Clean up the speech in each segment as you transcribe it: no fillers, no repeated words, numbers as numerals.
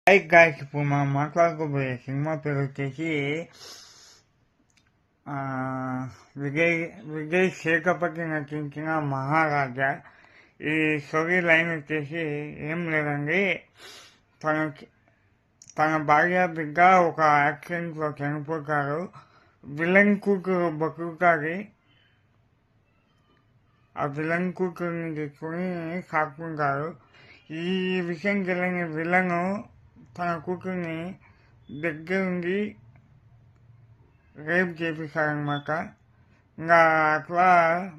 Hi guys, ఇప్పుడు మనం మాట్లాడుకోబోయే cinema పేరు వచ్చేసి ఆ, విజయ్ సేతుపతి నటించిన మహారాజా. ఈ స్టోరీ లైన్ వచ్చేసి ఏం లేదండి. తన తన భార్య బిడ్డ ఒక యాక్సిడెంట్లో చనిపోతారు. విలన్ కూతురు బతుకుతాది. ఆ విలన్ కూతురుని తీసుకుని సాక్కుంటారు. ఈ విషయం తెలియని విలను తన కూతుర్ని దగ్గరుండి రేప్ చేపిస్తారనమాట. ఇంకా అట్లా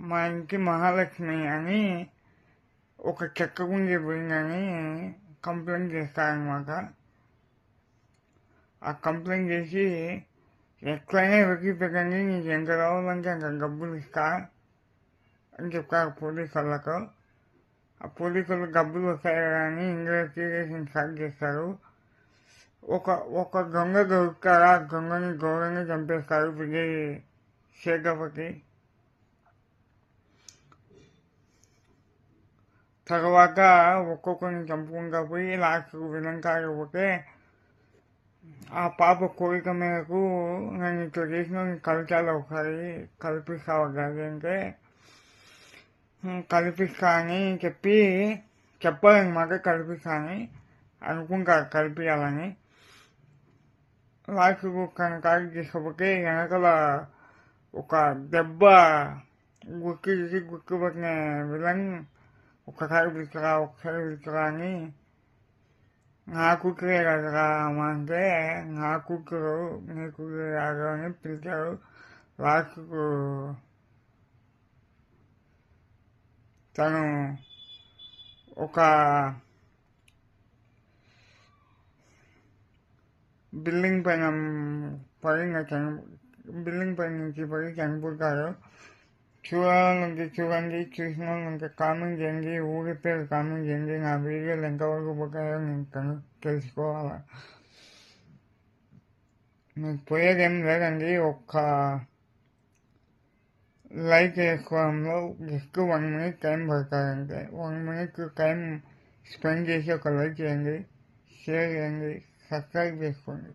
మా ఇంటి మహాలక్ష్మి అని ఒక చెక్క గుండి పోయిందని కంప్లైంట్ చేస్తారనమాట. ఆ కంప్లైంట్ చేసి ఎట్లయినా వెతికి పెట్టండి, నీకు ఎంత కావాలంటే అంత డబ్బులు ఇస్తా అని చెప్తారు పోలీసు వాళ్ళకు. ఆ పోలీసులు డబ్బులు వస్తాయి కానీ ఇన్వెస్టిగేషన్ స్టార్ట్ చేస్తారు. ఒక దొంగ దొరుకుతారు. ఆ దొంగని ఘోరంగా చంపేస్తారు విజయ్ సేతుపతి. తర్వాత ఒక్కొక్కరిని చంపుకుంటా పోయి లాస్ట్కు విలన్ కాకపోతే ఆ పాప కోరిక మేరకు నేను ఇట్లా చేసిన కలిసాలి ఒకసారి కల్పిస్తావు అది అంటే కల్పిస్తా అని చెప్పాలన్నమాట. కల్పిస్తా అని అనుకుంటారు కలిపియాలని. లాస్ట్కు కనకాడి తీసుకపోతే వెనకాల ఒక దెబ్బ గుర్తుపట్టిన విలన్ ఒకసారి పిలుచురా అని నా కూతురే కదరా అమ్మ అంటే నా కూతురు నీ కూతురు కాదు అని పిలిచారు. లాస్ట్కు తను ఒక బిల్డింగ్ పైన నుంచి పడి చనిపోతారు. చూడండి, చూసిన వాళ్ళంటే కామెంట్ చేయండి, ఊరి పేరు కామెంట్ చేయండి. నా వీడియోలు ఎంతవరకు పోతాయో నేను తెలుసుకోవాలి. మీకు పోయేది ఏం లేదండి, ఒక్క లైక్ చేసుకోవడంలో జస్ట్ 1 minute టైం పడతారంటే 1 minute టైం స్పెండ్ చేసి ఒక లైక్ చేయండి, షేర్ చేయండి, సబ్స్క్రైబ్ చేసుకోండి.